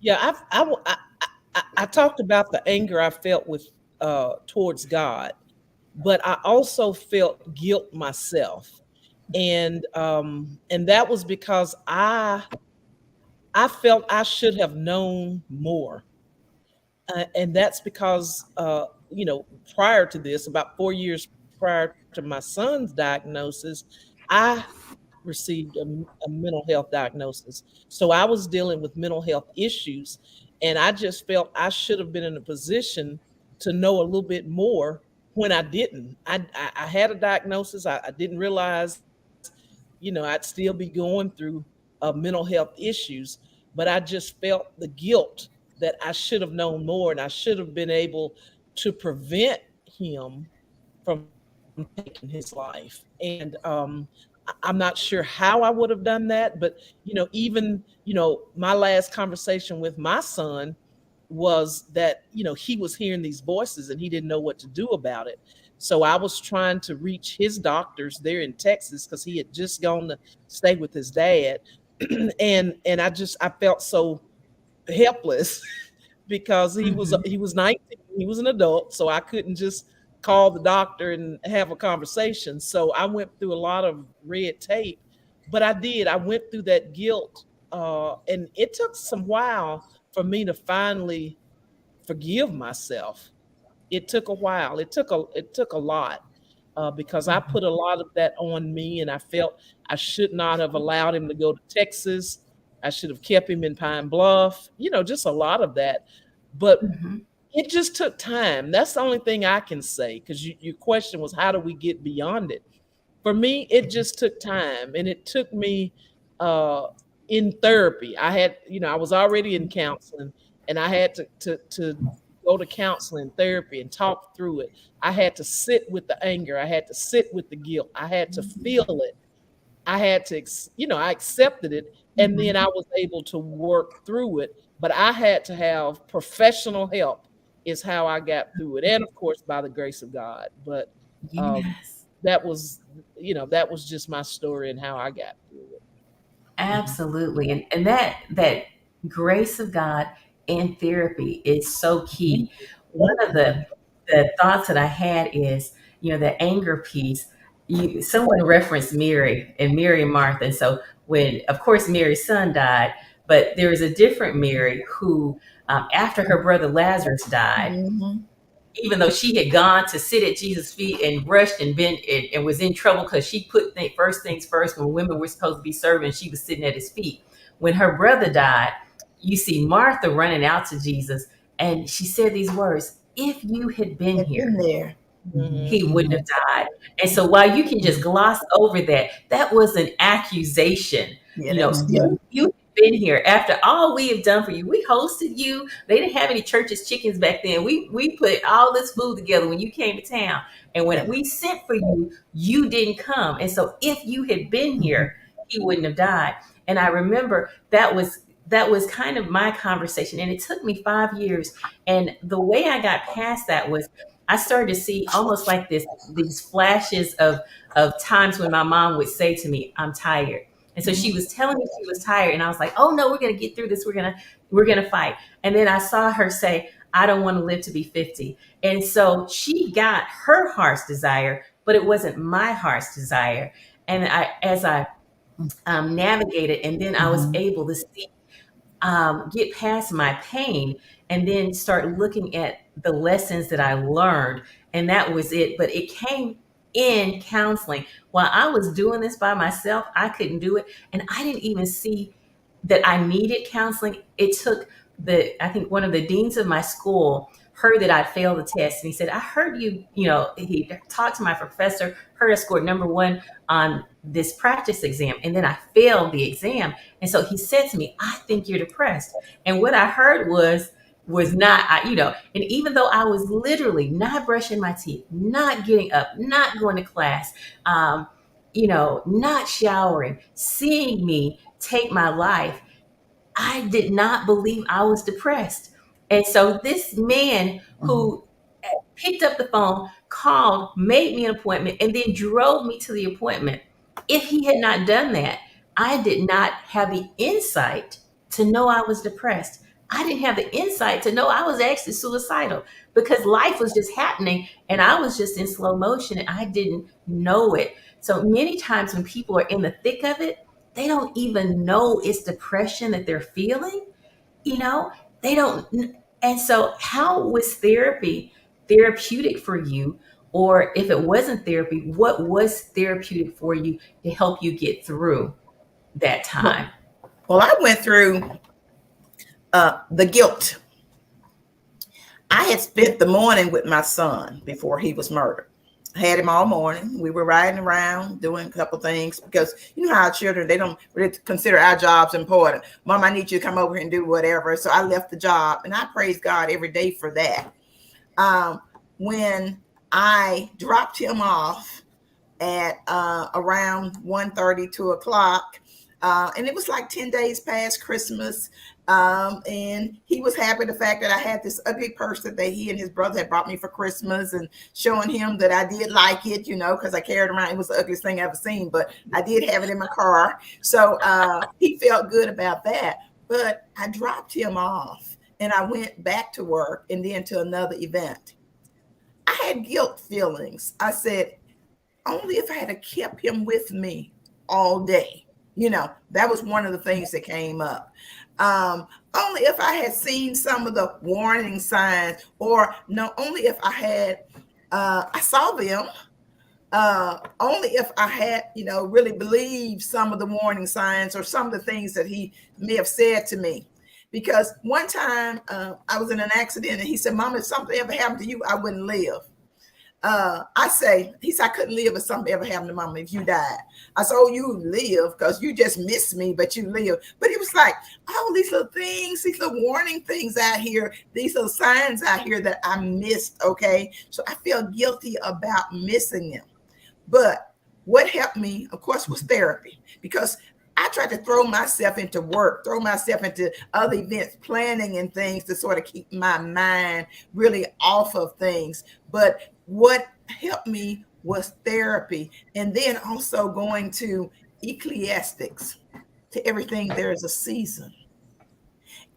Yeah, I talked about the anger I felt with towards God, but I also felt guilt myself, and that was because I felt I should have known more, and that's because prior to this, about 4 years prior to my son's diagnosis, I received a mental health diagnosis. So I was dealing with mental health issues, and I just felt I should have been in a position to know a little bit more when I didn't. I had a diagnosis. I didn't realize, I'd still be going through mental health issues, but I just felt the guilt that I should have known more, and I should have been able to prevent him from taking his life. And I'm not sure how I would have done that, but even my last conversation with my son was that he was hearing these voices and he didn't know what to do about it. So I was trying to reach his doctors there in Texas because he had just gone to stay with his dad, and I felt so helpless because he was 19, he was an adult, so I couldn't just call the doctor and have a conversation. So I went through a lot of red tape, but I did. I went through that guilt, and it took some while for me to finally forgive myself. It took a while. It took a lot, because I put a lot of that on me, and I felt I should not have allowed him to go to Texas. I should have kept him in Pine Bluff. Just a lot of that. But Mhm. it just took time. That's the only thing I can say, because your question was, how do we get beyond it? For me, it just took time, and it took me uh, in therapy. I was already in counseling, and I had to go to counseling therapy and talk through it. I had to sit with the anger. I had to sit with the guilt. I had to feel it. I had to, I accepted it, and then I was able to work through it. But I had to have professional help, is how I got through it, and of course by the grace of God. But um, Yes. that was, that was just my story and how I got through it. Absolutely. And that grace of God in therapy is so key. One of the thoughts that I had is, the anger piece. Someone referenced Mary and Martha. And so when, of course, Mary's son died, but there was a different Mary who, after her brother Lazarus died, Mhm. even though she had gone to sit at Jesus' feet and rushed and was in trouble because she put first things first when women were supposed to be serving, she was sitting at his feet. When her brother died, you see Martha running out to Jesus, and she said these words: "If you had been Had been here, there. Mhm. he wouldn't have died." And so while you can just gloss over that, that was an accusation. Yeah, that was If good. you had been here after all we have done for you, we hosted you. They didn't have any church's chickens back then. We put all this food together when you came to town. And when Yeah. we sent for you, you didn't come. And so if you had been here, he wouldn't have died. And I remember that was kind of my conversation. And it took me 5 years. And the way I got past that was I started to see almost like these flashes of times when my mom would say to me, "I'm tired." And so she was telling me she was tired, and I was like, "Oh no, we're gonna get through this. We're gonna fight." And then I saw her say, "I don't want to live to be 50." And so she got her heart's desire, but it wasn't my heart's desire. And as I navigated, and then I was able to see get past my pain and then start looking at the lessons that I learned. And that was it. But it came in counseling. While I was doing this by myself, I couldn't do it. And I didn't even see that I needed counseling. It took I think one of the deans of my school heard that I failed the test. And he said, "I heard you, he talked to my professor, heard I scored number one on this practice exam. And then I failed the exam. And so he said to me, 'I think you're depressed.'" And what I heard was not, and even though I was literally not brushing my teeth, not getting up, not going to class, not showering, seeing me take my life, I did not believe I was depressed. And so this man who picked up the phone, called, made me an appointment, and then drove me to the appointment. If he had not done that, I did not have the insight to know I was depressed. I didn't have the insight to know I was actually suicidal because life was just happening and I was just in slow motion and I didn't know it. So many times when people are in the thick of it, they don't even know it's depression that they're feeling, you know, they don't. And so, how was therapy therapeutic for you? Or if it wasn't therapy, what was therapeutic for you to help you get through that time? Well, I went through the guilt. I had spent the morning with my son before he was murdered. I had him all morning. We were riding around doing a couple things because you know how our children, they don't really consider our jobs important. Mom, I need you to come over here and do whatever. So I left the job and I praise God every day for that. When I dropped him off at around 1:30, 2 o'clock, and it was like 10 days past Christmas. And he was happy the fact that I had this ugly purse that he and his brother had brought me for Christmas, and showing him that I did like it, because I carried around. It was the ugliest thing I ever seen, but I did have it in my car. So he felt good about that. But I dropped him off and I went back to work and then to another event. I had guilt feelings. I said, only if I had kept him with me all day. That was one of the things that came up. Only if I had seen some of the warning signs, or no, only if I saw them. Only if I had, really believed some of the warning signs or some of the things that he may have said to me. Because one time I was in an accident and he said, Mama, if something ever happened to you, I wouldn't live. He said, I couldn't live if something ever happened to Mama if you died. I said, oh, you live because you just missed me, but you live. But it was like, all these little things, these little warning things out here, these little signs out here that I missed. Okay. So I feel guilty about missing them. But what helped me, of course, was therapy, because I tried to throw myself into work, throw myself into other events, planning and things to sort of keep my mind really off of things. But what helped me was therapy. And then also going to Ecclesiastics. To everything, there is a season.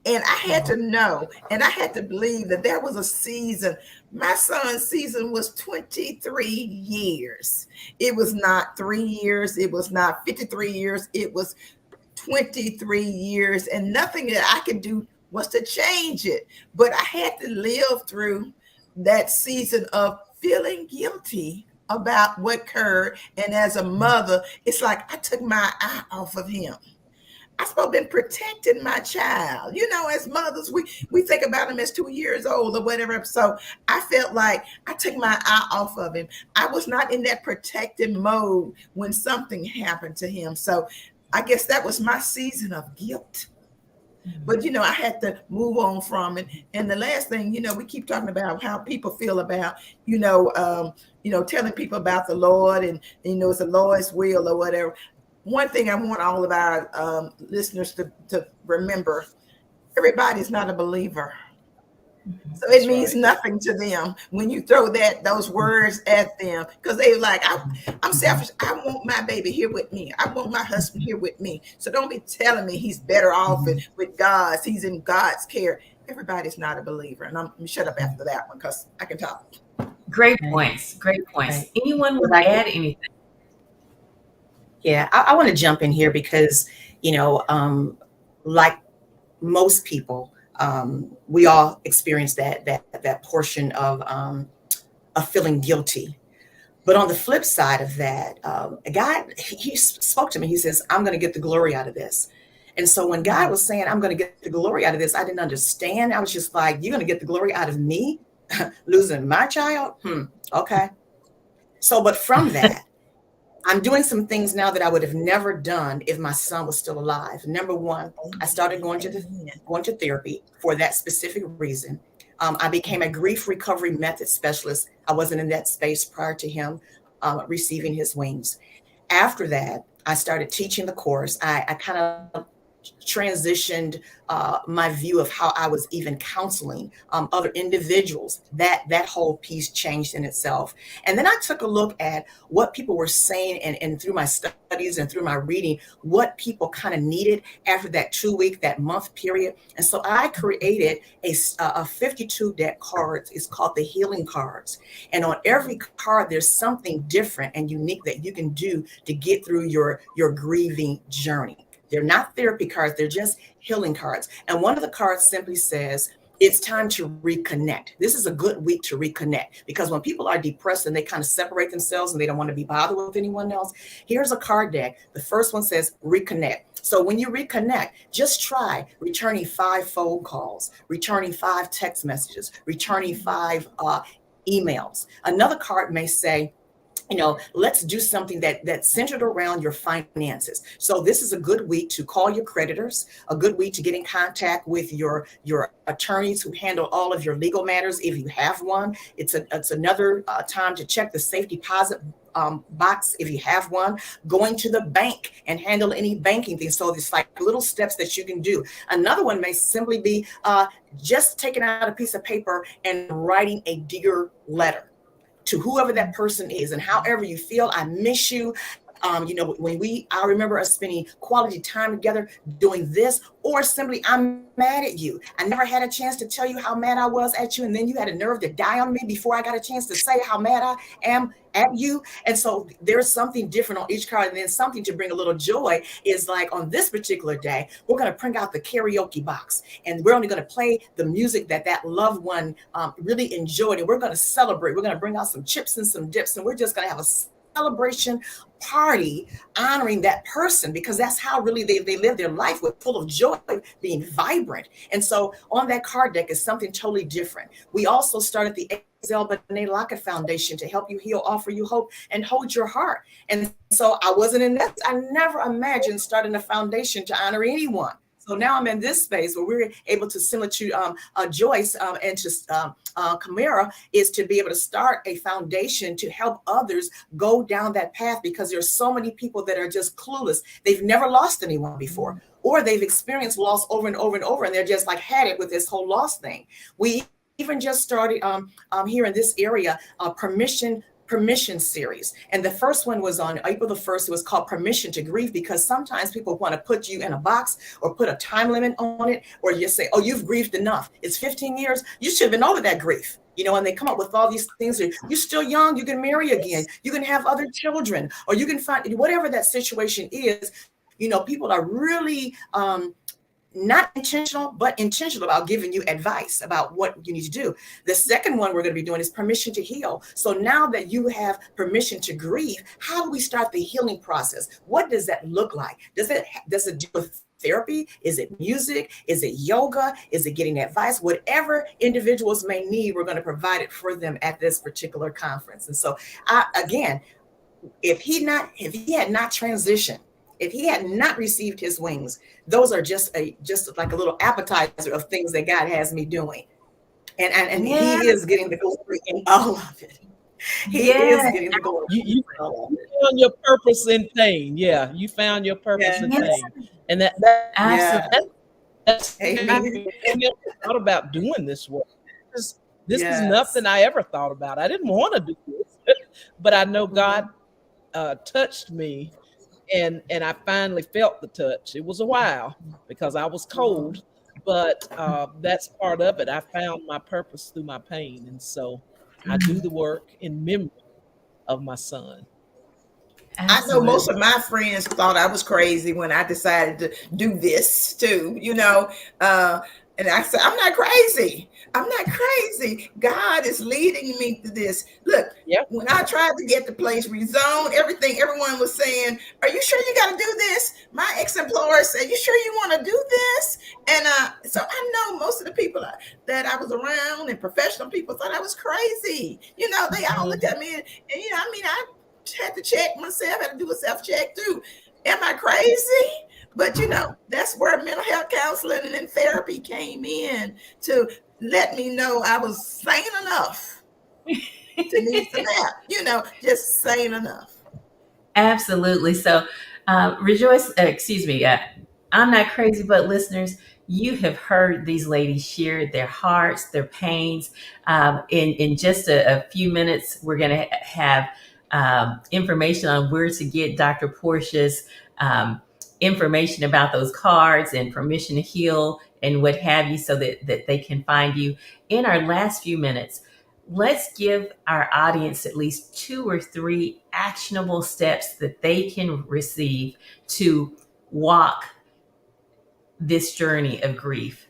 And I had to know, and I had to believe that there was a season. My son's season was 23 years. It was not 3 years. It was not 53 years. It was 23 years. And nothing that I could do was to change it. But I had to live through that season of feeling guilty about what occurred. And as a mother, it's like I took my eye off of him. I supposed to been protecting my child. As mothers, we think about him as 2 years old or whatever. So I felt like I took my eye off of him. I was not in that protective mode when something happened to him. So I guess that was my season of guilt. But, I had to move on from it. And the last thing, we keep talking about how people feel about, telling people about the Lord and, it's the Lord's will or whatever. One thing I want all of our listeners to remember, everybody's not a believer. So it means nothing to them when you throw those words at them, because they're like, I'm selfish. I want my baby here with me. I want my husband here with me. So don't be telling me he's better off with God's. He's in God's care. Everybody's not a believer. And I'm shut up after that one because I can talk. Great points. Great points. Right. Anyone would add anything? Yeah, I want to jump in here because, like most people, we all experience that portion of feeling guilty. But on the flip side of that, God, he spoke to me. He says, I'm going to get the glory out of this. And so when God was saying, I'm going to get the glory out of this, I didn't understand. I was just like, you're going to get the glory out of me losing my child? Okay. So, but from that, I'm doing some things now that I would have never done if my son was still alive. Number one, I started going to therapy for that specific reason. I became a grief recovery method specialist. I wasn't in that space prior to him receiving his wings. After that, I started teaching the course. I kind of transitioned my view of how I was even counseling other individuals. That whole piece changed in itself. And then I took a look at what people were saying and through my studies and through my reading, what people kind of needed after that 2-week, that month period. And so I created a 52 deck cards. It's called the healing cards. And on every card, there's something different and unique that you can do to get through your grieving journey. They're not therapy cards. They're just healing cards. And one of the cards simply says, it's time to reconnect. This is a good week to reconnect, because when people are depressed and they kind of separate themselves and they don't want to be bothered with anyone else, here's a card deck. The first one says reconnect. So when you reconnect, just try returning 5 phone calls, returning 5 text messages, returning 5 emails. Another card may say, let's do something that's centered around your finances. So this is a good week to call your creditors, a good week to get in contact with your attorneys who handle all of your legal matters, if you have one. It's another time to check the safe deposit box if you have one, going to the bank and handle any banking things. So it's like little steps that you can do. Another one may simply be just taking out a piece of paper and writing a dear letter to whoever that person is, and however you feel, I miss you. I remember us spending quality time together doing this, or simply, I'm mad at you. I never had a chance to tell you how mad I was at you, and then you had a nerve to die on me before I got a chance to say how mad I am at you. And so there's something different on each card. And then something to bring a little joy is like, on this particular day, we're going to print out the karaoke box, and we're only going to play the music that loved one really enjoyed, and we're going to celebrate. We're going to bring out some chips and some dips, and we're just going to have a celebration party honoring that person, because that's how really they live their life, with full of joy, being vibrant. And so on that card deck is something totally different. We also started the Benet Lockett Foundation to help you heal, offer you hope, and hold your heart. And so I wasn't in that. I never imagined starting a foundation to honor anyone. So now I'm in this space where we're able to, similar to Joyce and to Camara, is to be able to start a foundation to help others go down that path, because there's so many people that are just clueless. They've never lost anyone before, or they've experienced loss over and over and over, and they're just like had it with this whole loss thing. We even just started here in this area, permission series. And the first one was on April the 1st. It was called Permission to Grieve, because sometimes people want to put you in a box or put a time limit on it, or just say, oh, you've grieved enough. It's 15 years. You should have been over that grief. And they come up with all these things. You're still young. You can marry again. You can have other children, or you can find whatever that situation is. People are really not intentional, but intentional about giving you advice about what you need to do. The second one we're going to be doing is Permission to Heal. So now that you have permission to grieve, how do we start the healing process? What does that look like? Does it do with therapy? Is it music? Is it yoga? Is it getting advice? Whatever individuals may need, we're going to provide it for them at this particular conference. And so again, if he had not transitioned, if he had not received his wings, those are just like a little appetizer of things that God has me doing. And yes, he is getting the glory in all of it. He is getting the glory. You found your purpose in pain. Yeah, you found your purpose in pain. And that's I never thought about doing this work. This is nothing I ever thought about. I didn't want to do this, but I know God touched me. And I finally felt the touch. It was a while because I was cold, but that's part of it. I found my purpose through my pain. And so I do the work in memory of my son. Absolutely. I know most of my friends thought I was crazy when I decided to do this too, and I said, I'm not crazy. I'm not crazy. God is leading me to this. Look, when I tried to get the place rezoned, everyone was saying, are you sure you got to do this? My ex-employer said, you sure you want to do this? And so I know most of the people that I was around and professional people thought I was crazy. They all looked at me and I had to check myself, had to do a self-check too. Am I crazy? But that's where mental health counseling and therapy came in to let me know I was sane enough to need some help, just sane enough. Absolutely. So rejoice, I'm not crazy, but listeners, you have heard these ladies share their hearts, their pains. In just a few minutes, we're going to have information on where to get Dr. Portia's information about those cards and Permission to Heal and what have you, so that they can find you. In our last few minutes, let's give our audience at least 2 or 3 actionable steps that they can receive to walk this journey of grief.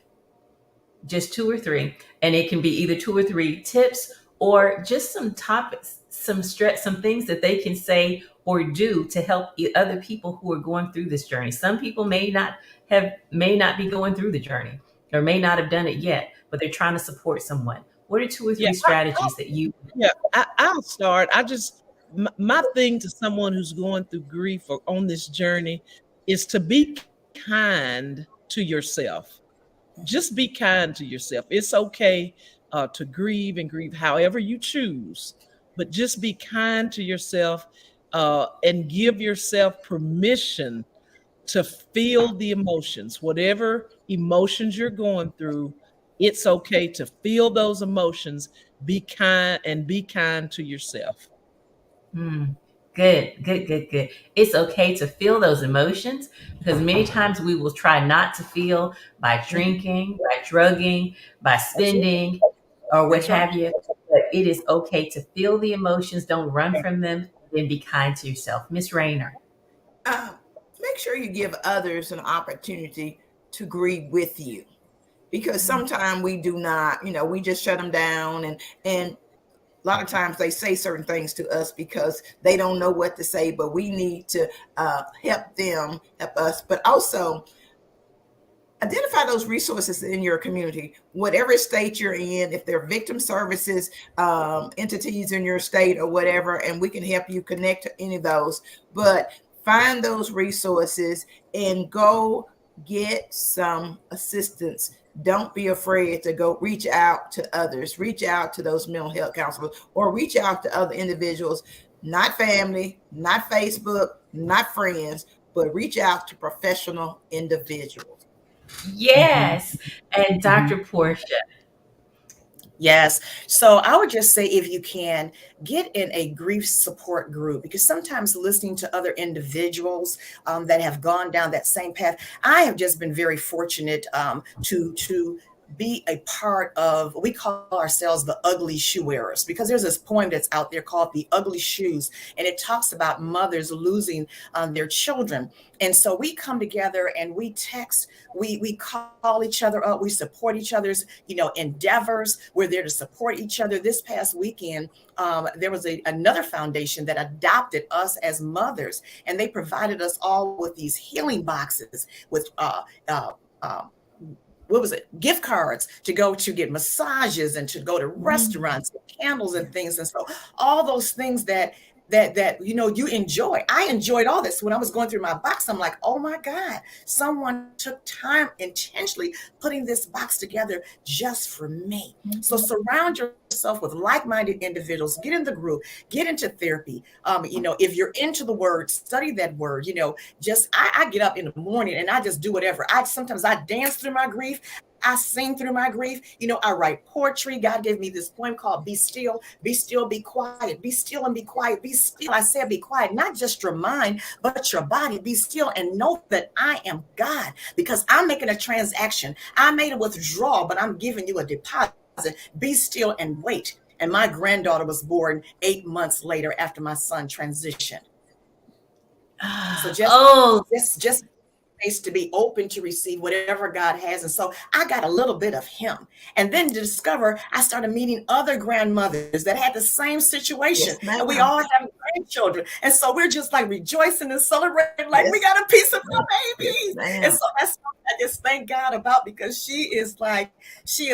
Just 2 or 3. And it can be either 2 or 3 tips or just some topics, some things that they can say or do to help other people who are going through this journey. Some people may not be going through the journey or may not have done it yet, but they're trying to support someone. What are 2 or 3 strategies that you? I'll start. My thing to someone who's going through grief or on this journey is to be kind to yourself. Just be kind to yourself. It's okay to grieve and grieve however you choose, but just be kind to yourself and give yourself permission to feel the emotions. Whatever emotions you're going through, it's okay to feel those emotions. Be kind to yourself. Good, good, good, good. It's okay to feel those emotions because many times we will try not to feel by Mhm. drinking, by drugging, by Absolutely. spending, or what That's right. have you. But it is okay to feel the emotions. Don't run from them. Then be kind to yourself. Miss Rayner. Um, Make sure you give others an opportunity to grieve with you, because sometimes we do not, we just shut them down, and a lot of times they say certain things to us because they don't know what to say, but we need to help them help us. But also identify those resources in your community, whatever state you're in, if they're victim services entities in your state or whatever, and we can help you connect to any of those. But find those resources and go get some assistance. Don't be afraid to go reach out to others, reach out to those mental health counselors, or reach out to other individuals, not family, not Facebook, not friends, but reach out to professional individuals. Mhm. Yes. And Mhm. Dr. Portia. Yes. So I would just say, if you can, get in a grief support group, because sometimes listening to other individuals that have gone down that same path, I have just been very fortunate to be a part of, we call ourselves the ugly shoe wearers, because there's this poem that's out there called The Ugly Shoes, and it talks about mothers losing their children. And so we come together and we text, we call each other up, we support each other's endeavors. We're there to support each other. This past weekend, there was another foundation that adopted us as mothers, and they provided us all with these healing boxes with uh, what was it, gift cards to go to get massages and to go to Mm. restaurants, candles and things. And so all those things that you enjoy, I enjoyed all this. When I was going through my box, I'm like, oh my God, someone took time intentionally putting this box together just for me. So Mhm. surround yourself with like-minded individuals, get in the group, get into therapy. If you're into the word, study that word. Just I get up in the morning and I just do whatever. I dance through my grief. I sing through my grief. I write poetry. God gave me this poem called Be Still, Be Quiet. Be still and be quiet. Be still. I said, be quiet, not just your mind, but your body. Be still and know that I am God, because I'm making a transaction. I made a withdrawal, but I'm giving you a deposit. Be still and wait. And my granddaughter was born 8 months later after my son transitioned. So just Oh, just space to be open to receive whatever God has. And so I got a little bit of him. And then to discover, I started meeting other grandmothers that had the same situation. Yes, And we ma'am. all have grandchildren. And so we're just like rejoicing and celebrating, like we Yes. got a piece of Yes, my yes, babies. And ma'am. so that's what I just thank God about, because she is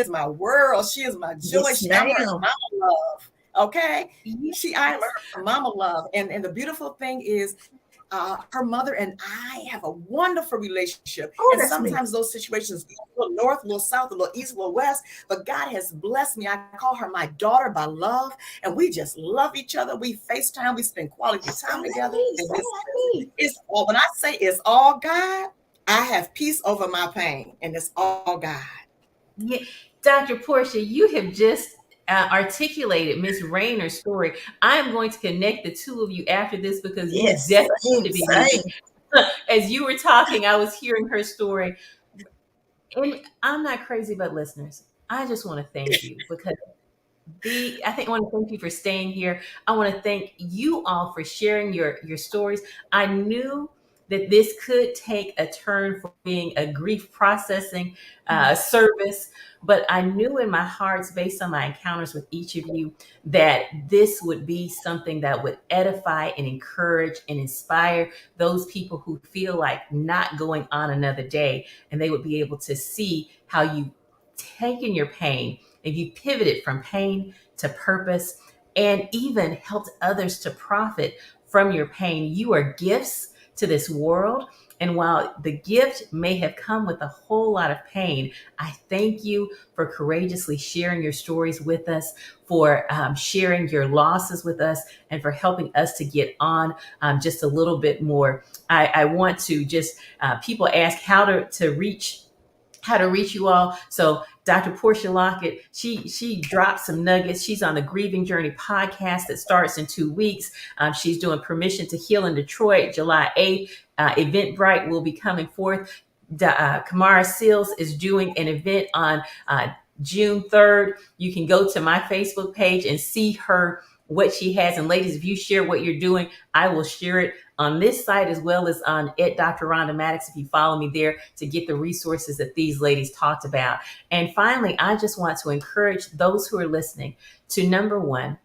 my world. She is my joy. Yes, I'm her ma'am. mama love. Okay. I am yes. her mama love. And the beautiful thing is, her mother and I have a wonderful relationship. Oh, And that's me. sometimes those situations go a little north, a little south, a little east, a little west. But God has blessed me. I call her my daughter by love. And we just love each other. We FaceTime. We spend quality Sound time like together. me. And Sound like me. it's all, when I say it's all God, I have peace over my pain. And it's all God. Yeah, Dr. Portia, you have just articulated Miss Rayner's story. I am going to connect the two of you after this because you Yes, definitely need same, to be meeting. same. As you were talking, I was hearing her story. And I'm not crazy about listeners. I just want to thank you because I think I want to thank you for staying here. I want to thank you all for sharing your stories. I knew that this could take a turn for being a grief processing service, but I knew in my heart, based on my encounters with each of you, that this would be something that would edify and encourage and inspire those people who feel like not going on another day, and they would be able to see how you taken your pain and you pivoted from pain to purpose and even helped others to profit from your pain. You are gifts to this world. And while the gift may have come with a whole lot of pain, I thank you for courageously sharing your stories with us, for sharing your losses with us, and for helping us to get on just a little bit more. I want to just, people ask how to reach how to reach you all. So Dr. Portia Lockett, she dropped some nuggets. She's on the Grieving Journey podcast that starts in 2 weeks. She's doing Permission to Heal in Detroit, July 8th. Eventbrite will be coming forth. Kamara Seals is doing an event on June 3rd. You can go to my Facebook page and see what she has. And ladies, if you share what you're doing, I will share it on this site as well as on at Dr. Rhonda Mattox if you follow me there to get the resources that these ladies talked about. And finally, I just want to encourage those who are listening to, number one,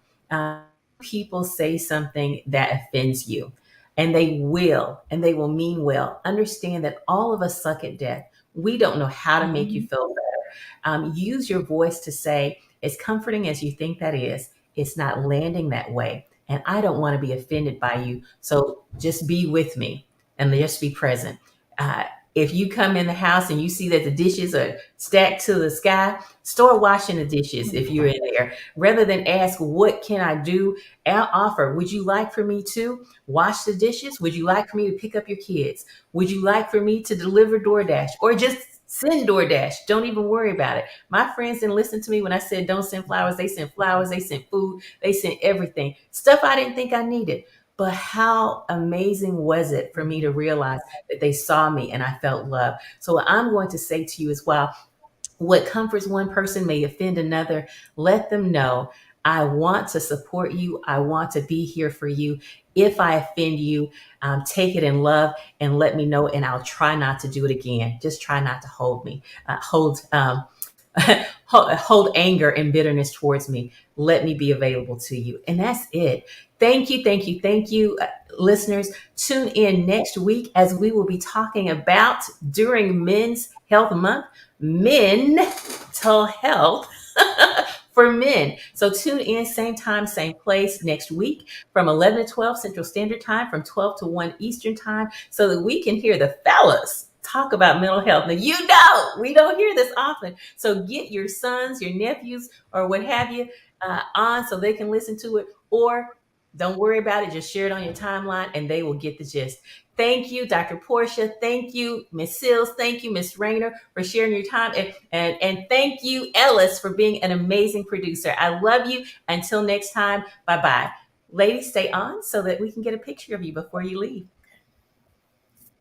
people say something that offends you, and they will mean well. Understand that all of us suck at death. We don't know how to make you feel better. Use your voice to say, as comforting as you think that is, it's not landing that way. And I don't want to be offended by you. So just be with me and just be present. If you come in the house and you see that the dishes are stacked to the sky, start washing the dishes if you're in there. Rather than ask, what can I do? I'll offer, would you like for me to wash the dishes? Would you like for me to pick up your kids? Would you like for me to deliver DoorDash or just send DoorDash? Don't even worry about it. My friends didn't listen to me when I said don't send flowers. They sent flowers. They sent food. They sent everything. Stuff I didn't think I needed. But how amazing was it for me to realize that they saw me and I felt love? So what I'm going to say to you as well, what comforts one person may offend another. Let them know, I want to support you. I want to be here for you. If I offend you, take it in love and let me know, and I'll try not to do it again. Just try not to hold anger and bitterness towards me. Let me be available to you. And that's it. Thank you, thank you, thank you, listeners. Tune in next week as we will be talking about, during Men's Health Month, mental health for men. So tune in, same time, same place next week from 11 to 12 Central Standard Time, from 12 to 1 Eastern Time, so that we can hear the fellas talk about mental health. Now, we don't hear this often. So get your sons, your nephews, or what have you on so they can listen to it, or don't worry about it. Just share it on your timeline and they will get the gist. Thank you, Dr. Portia. Thank you, Miss Sills. Thank you, Miss Rayner, for sharing your time. And thank you, Ellis, for being an amazing producer. I love you. Until next time, bye-bye. Ladies, stay on so that we can get a picture of you before you leave.